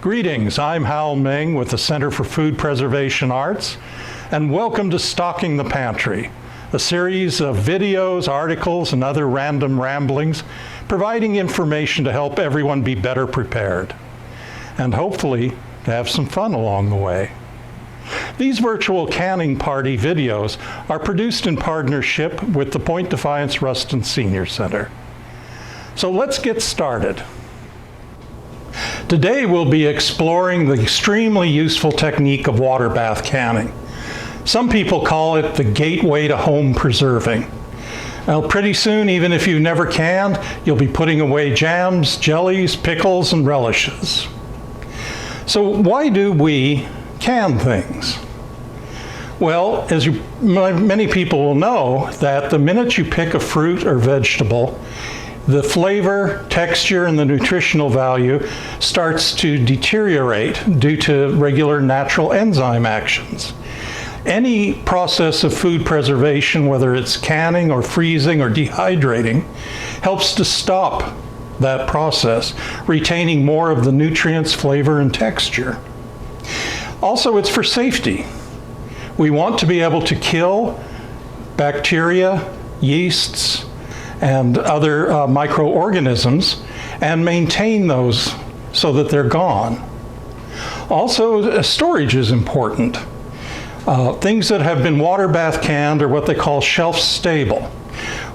Greetings, I'm Hal Meng with the Center for Food Preservation Arts, and welcome to Stocking the Pantry, a series of videos, articles, and other random ramblings, providing information to help everyone be better prepared, and hopefully to have some fun along the way. These virtual canning party videos are produced in partnership with the Defiance-Ruston Senior Center. So let's get started. Today we'll be exploring the extremely useful technique of water bath canning. Some people call it the gateway to home preserving. Well, pretty soon, even if you've never canned, you'll be putting away jams, jellies, pickles, and relishes. So why do we can things? Well, as many people will know, that the minute you pick a fruit or vegetable, the flavor, texture, and the nutritional value starts to deteriorate due to regular natural enzyme actions. Any process of food preservation, whether it's canning or freezing or dehydrating, helps to stop that process, retaining more of the nutrients, flavor, and texture. Also, it's for safety. We want to be able to kill bacteria, yeasts, and other microorganisms and maintain those so that they're gone. Also, storage is important. Things that have been water bath canned are what they call shelf stable,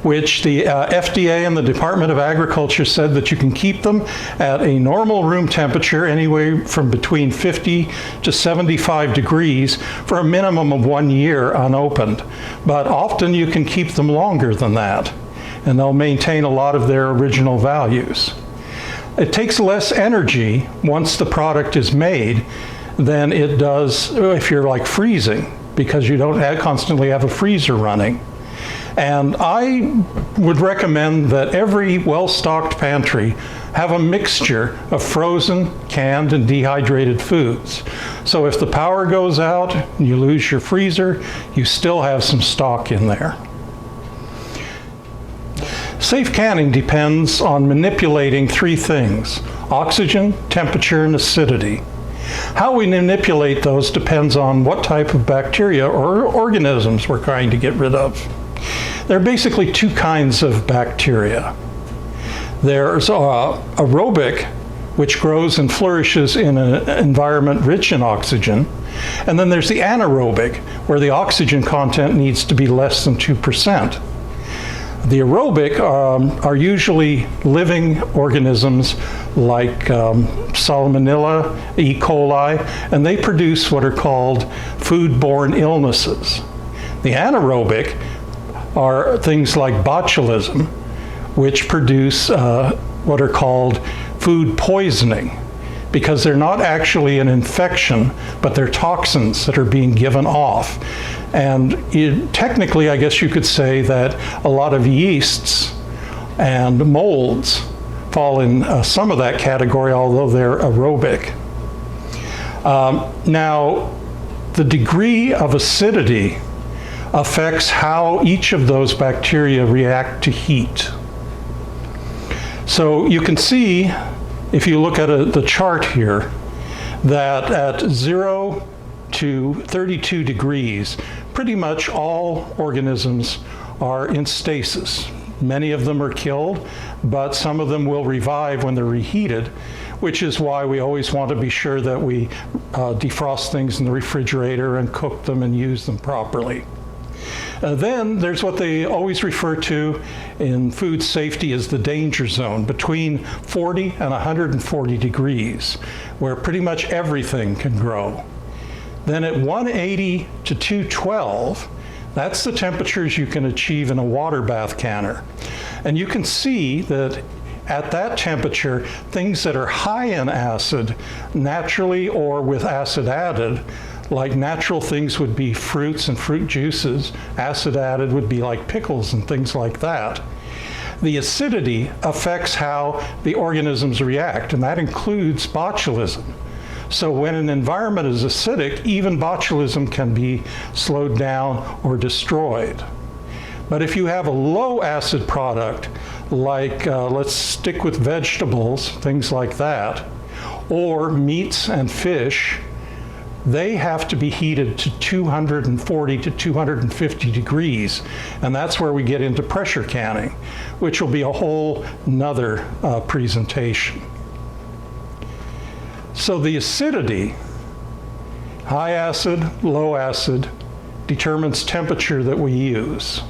which the FDA and the Department of Agriculture said that you can keep them at a normal room temperature anywhere from between 50 to 75 degrees for a minimum of 1 year unopened. But often you can keep them longer than that, and they'll maintain a lot of their original values. It takes less energy once the product is made than it does if you're like freezing, because you don't constantly have a freezer running. And I would recommend that every well-stocked pantry have a mixture of frozen, canned, and dehydrated foods. So if the power goes out and you lose your freezer, you still have some stock in there. Safe canning depends on manipulating three things: oxygen, temperature, and acidity. How we manipulate those depends on what type of bacteria or organisms we're trying to get rid of. There are basically two kinds of bacteria. There's aerobic, which grows and flourishes in an environment rich in oxygen, and then there's the anaerobic, where the oxygen content needs to be less than 2%. The aerobic are usually living organisms like Salmonella, E. coli, and they produce what are called foodborne illnesses. The anaerobic are things like botulism, which produce what are called food poisoning, because they're not actually an infection, but they're toxins that are being given off. And technically, I guess you could say that a lot of yeasts and molds fall in some of that category, although they're aerobic. Now, the degree of acidity affects how each of those bacteria react to heat. So you can see, if you look at the chart here, that at 0 to 32 degrees, pretty much all organisms are in stasis. Many of them are killed, but some of them will revive when they're reheated, which is why we always want to be sure that we defrost things in the refrigerator and cook them and use them properly. Then there's what they always refer to in food safety as the danger zone, between 40 and 140 degrees, where pretty much everything can grow. Then at 180 to 212, that's the temperatures you can achieve in a water bath canner. And you can see that at that temperature, things that are high in acid, naturally or with acid added, like natural things would be fruits and fruit juices. Acid added would be like pickles and things like that. The acidity affects how the organisms react, and that includes botulism. So when an environment is acidic, even botulism can be slowed down or destroyed. But if you have a low acid product, like let's stick with vegetables, things like that, or meats and fish, they have to be heated to 240 to 250 degrees. And that's where we get into pressure canning, which will be a whole nother presentation. So the acidity, high acid, low acid, determines temperature that we use.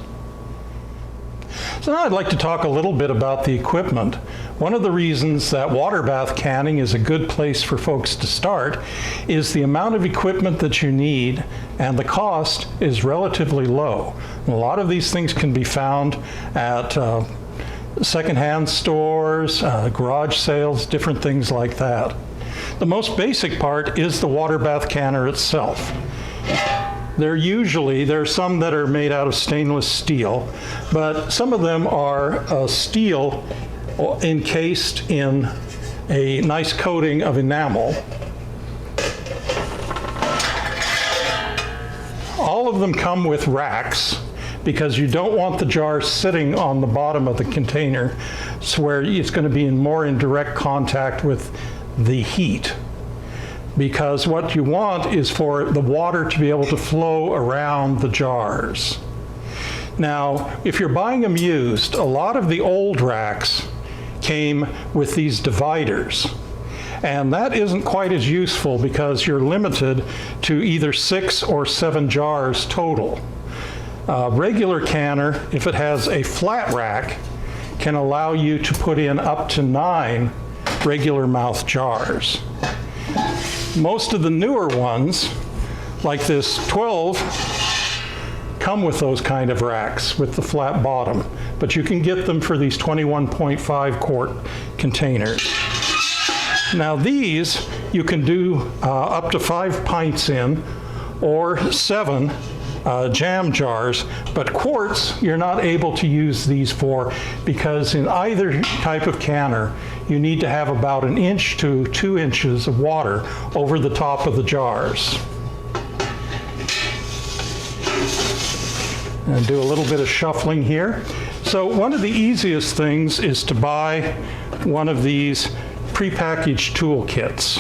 So now I'd like to talk a little bit about the equipment. One of the reasons that water bath canning is a good place for folks to start is the amount of equipment that you need, and the cost is relatively low. And a lot of these things can be found at secondhand stores, garage sales, different things like that. The most basic part is the water bath canner itself. There are some that are made out of stainless steel, but some of them are steel encased in a nice coating of enamel. All of them come with racks because you don't want the jar sitting on the bottom of the container, where it's going to be more in direct contact with the heat. Because what you want is for the water to be able to flow around the jars. Now, if you're buying them used, a lot of the old racks came with these dividers. And that isn't quite as useful because you're limited to either 6 or 7 jars total. Regular canner, if it has a flat rack, can allow you to put in up to 9 regular mouth jars. Most of the newer ones, like this 12, come with those kind of racks with the flat bottom, but you can get them for these 21.5 quart containers. Now these you can do up to 5 pints in, or 7 jam jars, but quarts you're not able to use these for, because in either type of canner you need to have about 1 inch to 2 inches of water over the top of the jars. And do a little bit of shuffling here. So one of the easiest things is to buy one of these prepackaged tool kits.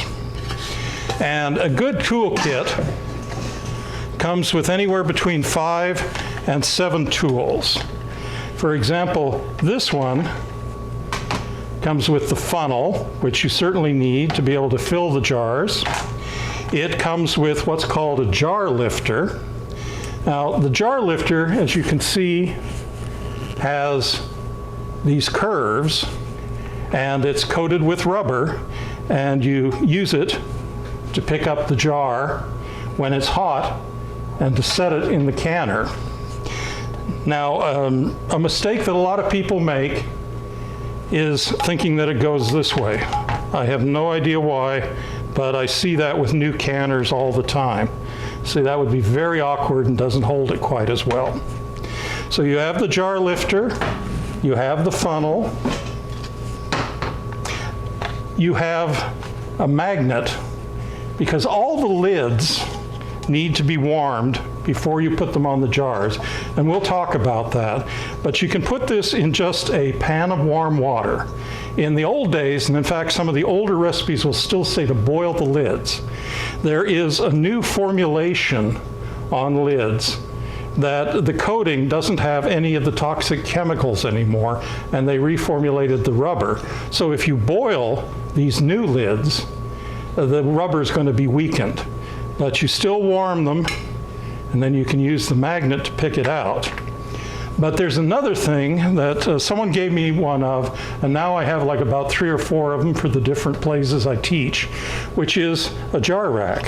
And a good tool kit comes with anywhere between 5 and 7 tools. For example, this one comes with the funnel, which you certainly need to be able to fill the jars. It comes with what's called a jar lifter. Now, the jar lifter, as you can see, has these curves, and it's coated with rubber, and you use it to pick up the jar when it's hot and to set it in the canner. Now, a mistake that a lot of people make is thinking that it goes this way. I have no idea why, but I see that with new canners all the time. See, that would be very awkward and doesn't hold it quite as well. So you have the jar lifter, you have the funnel, you have a magnet, because all the lids need to be warmed before you put them on the jars, and we'll talk about that. But you can put this in just a pan of warm water. In the old days, and in fact some of the older recipes will still say to boil the lids. There is a new formulation on lids that the coating doesn't have any of the toxic chemicals anymore, and they reformulated the rubber. So if you boil these new lids, the rubber is going to be weakened. But you still warm them, and then you can use the magnet to pick it out. But there's another thing that someone gave me one of, and now I have like about 3 or 4 of them for the different places I teach, which is a jar rack,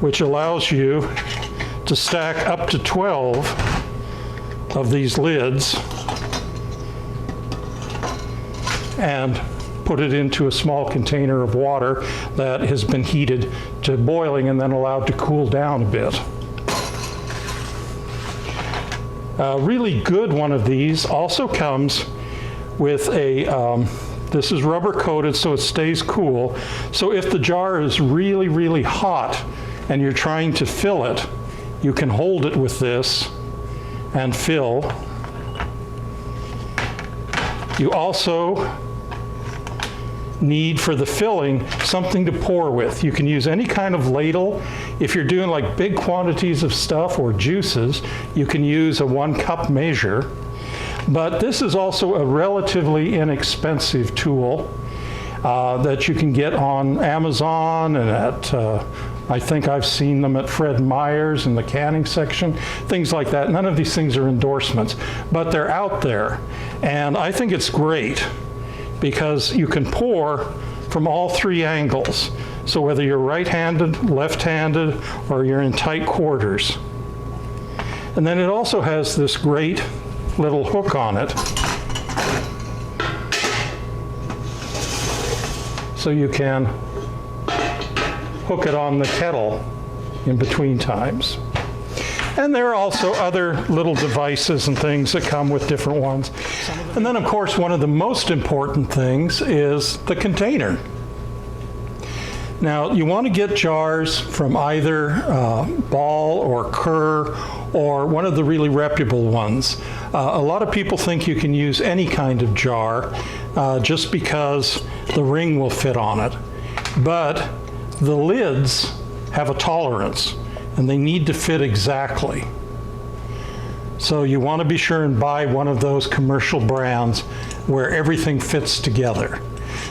which allows you to stack up to 12 of these lids and put it into a small container of water that has been heated to boiling and then allowed to cool down a bit. A really good one of these also comes with a, this is rubber coated so it stays cool. So if the jar is really, really hot and you're trying to fill it, you can hold it with this and fill. You also need for the filling something to pour with. You can use any kind of ladle. If you're doing like big quantities of stuff or juices, you can use a 1 cup measure. But this is also a relatively inexpensive tool that you can get on Amazon and at, I think I've seen them at Fred Meyer's in the canning section, things like that. None of these things are endorsements, but they're out there. And I think it's great because you can pour from all 3 angles. So whether you're right-handed, left-handed, or you're in tight quarters. And then it also has this great little hook on it. So you can hook it on the kettle in between times. And there are also other little devices and things that come with different ones. And then, of course, one of the most important things is the container. Now, you want to get jars from either Ball or Kerr or one of the really reputable ones. A lot of people think you can use any kind of jar just because the ring will fit on it. But the lids have a tolerance, and they need to fit exactly. So you want to be sure and buy one of those commercial brands where everything fits together.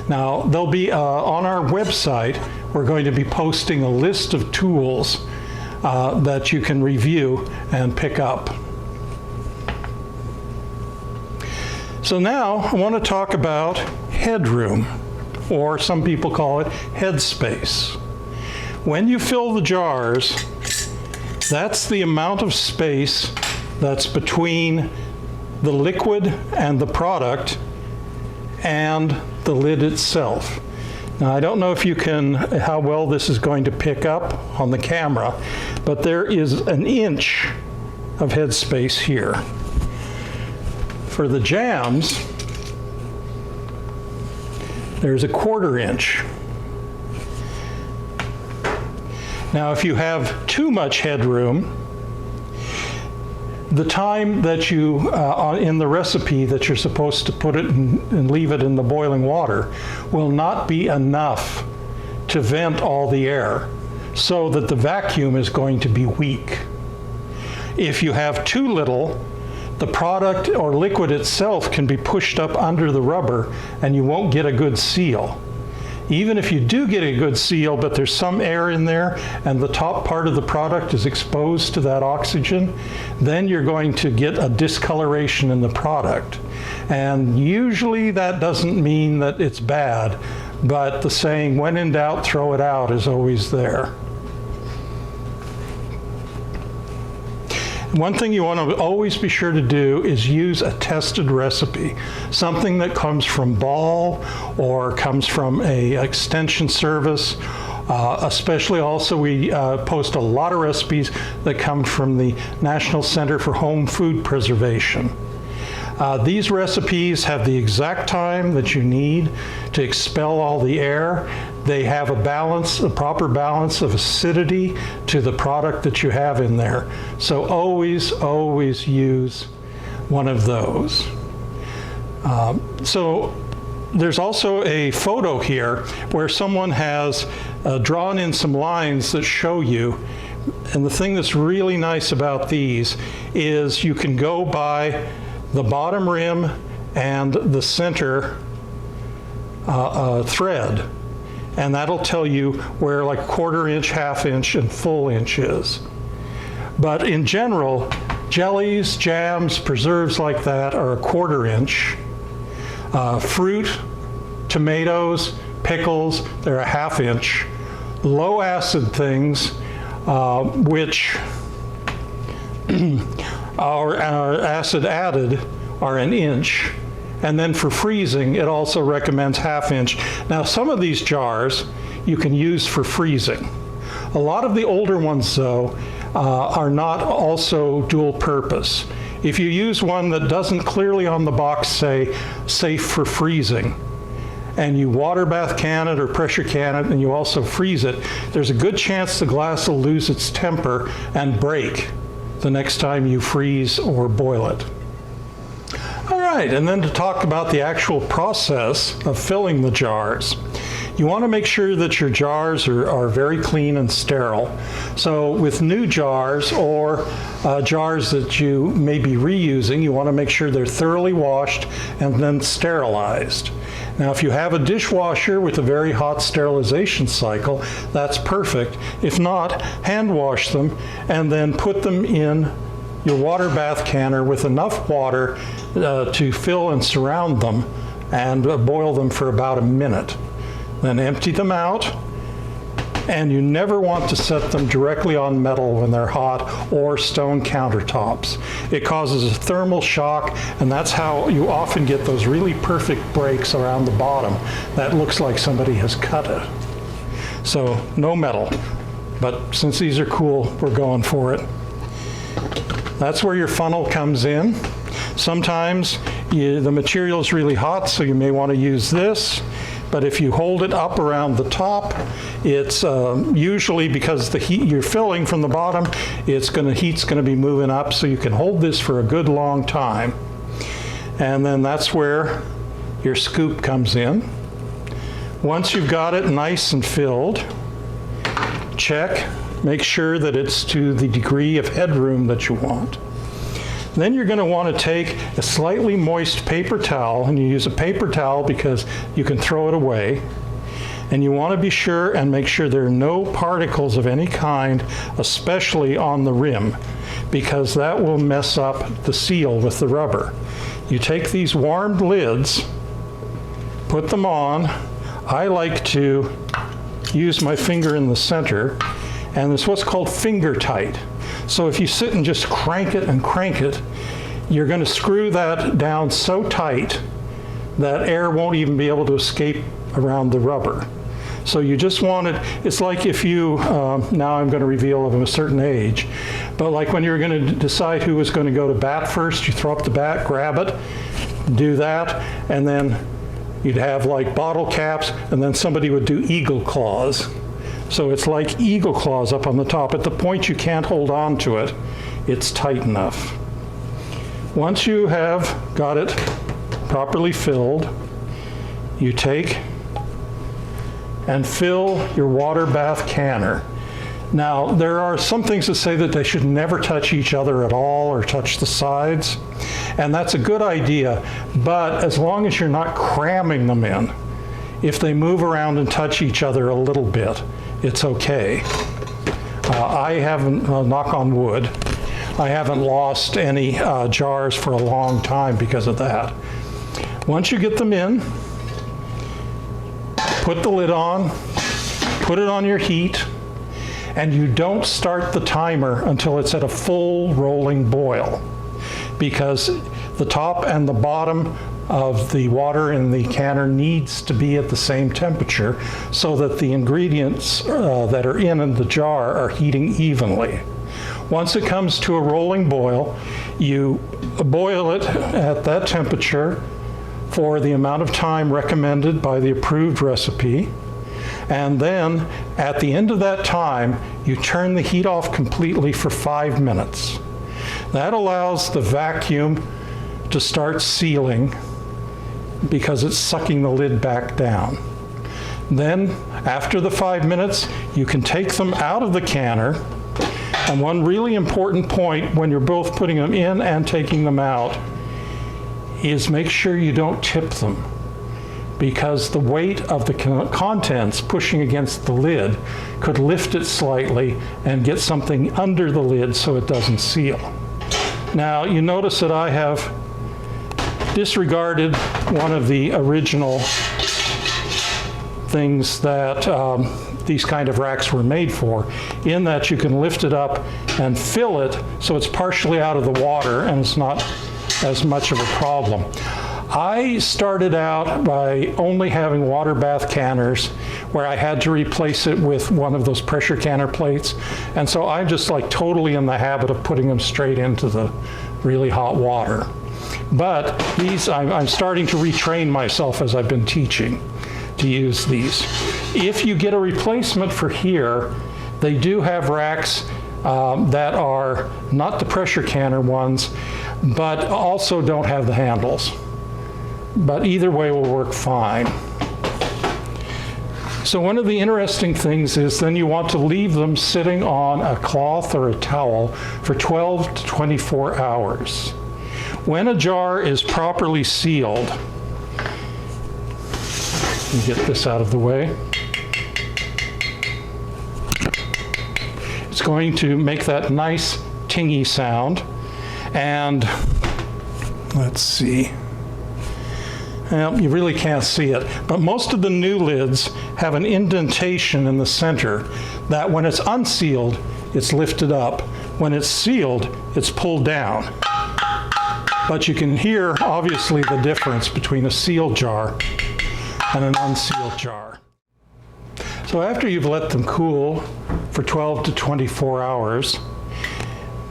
Now, they'll be on our website, we're going to be posting a list of tools that you can review and pick up. So now I want to talk about headroom, or some people call it headspace. When you fill the jars, that's the amount of space that's between the liquid and the product and the lid itself. Now, I don't know if you can, how well this is going to pick up on the camera, but there is an inch of headspace here. For the jams, there's a 1/4 inch. Now, if you have too much headroom, the time that you, in the recipe that you're supposed to put it in, and leave it in the boiling water will not be enough to vent all the air, so that the vacuum is going to be weak. If you have too little, the product or liquid itself can be pushed up under the rubber and you won't get a good seal. Even if you do get a good seal, but there's some air in there and the top part of the product is exposed to that oxygen, then you're going to get a discoloration in the product. And usually that doesn't mean that it's bad, but the saying, when in doubt, throw it out, is always there. One thing you want to always be sure to do is use a tested recipe, something that comes from Ball or comes from an extension service. Especially also we post a lot of recipes that come from the National Center for Home Food Preservation. These recipes have the exact time that you need to expel all the air. They have a balance, a proper balance of acidity to the product that you have in there. So always, always use one of those. So there's also a photo here where someone has drawn in some lines that show you. And the thing that's really nice about these is you can go by the bottom rim and the center thread, and that'll tell you where like 1/4 inch, 1/2 inch, and full inch is. But in general, jellies, jams, preserves like that are a 1/4 inch. Fruit, tomatoes, pickles, they're a 1/2 inch. Low acid things, which are acid added, are an inch. And then for freezing, it also recommends 1/2 inch. Now, some of these jars you can use for freezing. A lot of the older ones, though, are not also dual purpose. If you use one that doesn't clearly on the box say safe for freezing, and you water bath can it or pressure can it, and you also freeze it, there's a good chance the glass will lose its temper and break the next time you freeze or boil it. All right. right, and then to talk about the actual process of filling the jars. You want to make sure that your jars are very clean and sterile. So with new jars or jars that you may be reusing, you want to make sure they're thoroughly washed and then sterilized. Now, if you have a dishwasher with a very hot sterilization cycle, that's perfect. If not, hand wash them and then put them in your water bath canner with enough water to fill and surround them and boil them for about a minute. Then empty them out, and you never want to set them directly on metal when they're hot or stone countertops. It causes a thermal shock, and that's how you often get those really perfect breaks around the bottom. That looks like somebody has cut it. So no metal, but since these are cool, we're going for it. That's where your funnel comes in. Sometimes the material is really hot, so you may want to use this. But if you hold it up around the top, it's usually because the heat you're filling from the bottom, heat's going to be moving up, so you can hold this for a good long time. And then that's where your scoop comes in. Once you've got it nice and filled, check, make sure that it's to the degree of headroom that you want. Then you're going to want to take a slightly moist paper towel, and you use a paper towel because you can throw it away. And you want to be sure and make sure there are no particles of any kind, especially on the rim, because that will mess up the seal with the rubber. You take these warmed lids, put them on. I like to use my finger in the center, and it's what's called finger tight. So if you sit and just crank it, you're going to screw that down so tight that air won't even be able to escape around the rubber. So you just want it, it's like if you, now I'm going to reveal of a certain age, but like when you're going to decide who was going to go to bat first, you throw up the bat, grab it, do that, and then you'd have like bottle caps, and then somebody would do eagle claws. So it's like eagle claws up on the top. At the point you can't hold on to it, it's tight enough. Once you have got it properly filled, you take and fill your water bath canner. Now, there are some things that say that they should never touch each other at all or touch the sides, and that's a good idea, but as long as you're not cramming them in, if they move around and touch each other a little bit, it's okay. I haven't, knock on wood, I haven't lost any jars for a long time because of that. Once you get them in, put the lid on, put it on your heat, and you don't start the timer until it's at a full rolling boil, because the top and the bottom of the water in the canner needs to be at the same temperature so that the ingredients that are in the jar are heating evenly. Once it comes to a rolling boil, you boil it at that temperature for the amount of time recommended by the approved recipe, and then at the end of that time, you turn the heat off completely for 5 minutes. That allows the vacuum to start sealing because it's sucking the lid back down. Then, after the 5 minutes, you can take them out of the canner. And one really important point when you're both putting them in and taking them out is make sure you don't tip them, because the weight of the contents pushing against the lid could lift it slightly and get something under the lid so it doesn't seal. Now, you notice that I have disregarded one of the original things that these kind of racks were made for, in that you can lift it up and fill it so it's partially out of the water and it's not as much of a problem. I started out by only having water bath canners where I had to replace it with one of those pressure canner plates, and so I'm just like totally in the habit of putting them straight into the really hot water. But these, I'm starting to retrain myself as I've been teaching to use these. If you get a replacement for here, they do have racks that are not the pressure canner ones, but also don't have the handles. but either way will work fine. So one of the interesting things is then you want to leave them sitting on a cloth or a towel for 12 to 24 hours. When a jar is properly sealed, let me get this out of the way. It's going to make that nice tingy sound. And let's see. Well, you really can't see it, but most of the new lids have an indentation in the center that when it's unsealed, it's lifted up. When it's sealed, it's pulled down. But you can hear, obviously, the difference between a sealed jar and an unsealed jar. So after you've let them cool for 12 to 24 hours,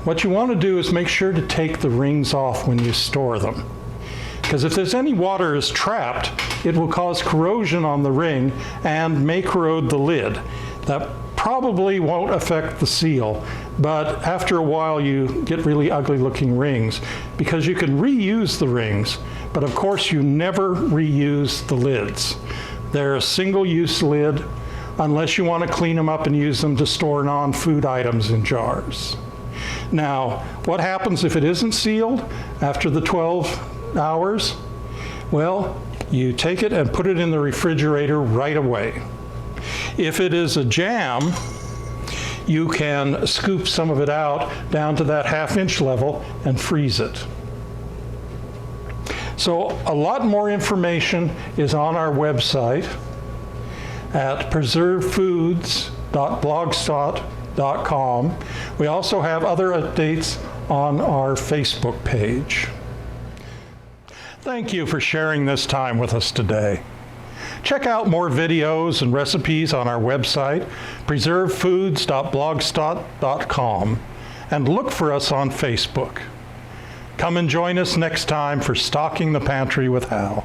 what you want to do is make sure to take the rings off when you store them. Because if there's any water is trapped, it will cause corrosion on the ring and may corrode the lid. That probably won't affect the seal, but after a while you get really ugly looking rings because you can reuse the rings, but of course you never reuse the lids. They're a single-use lid unless you want to clean them up and use them to store non-food items in jars. Now, what happens if it isn't sealed after the 12 hours? Well, you take it and put it in the refrigerator right away. If it is a jam, you can scoop some of it out down to that half-inch level and freeze it. So a lot more information is on our website at preservedfoods.blogspot.com. We also have other updates on our Facebook page. Thank you for sharing this time with us today. Check out more videos and recipes on our website, preservedfoods.blogspot.com, and look for us on Facebook. Come and join us next time for Stocking the Pantry with Hal.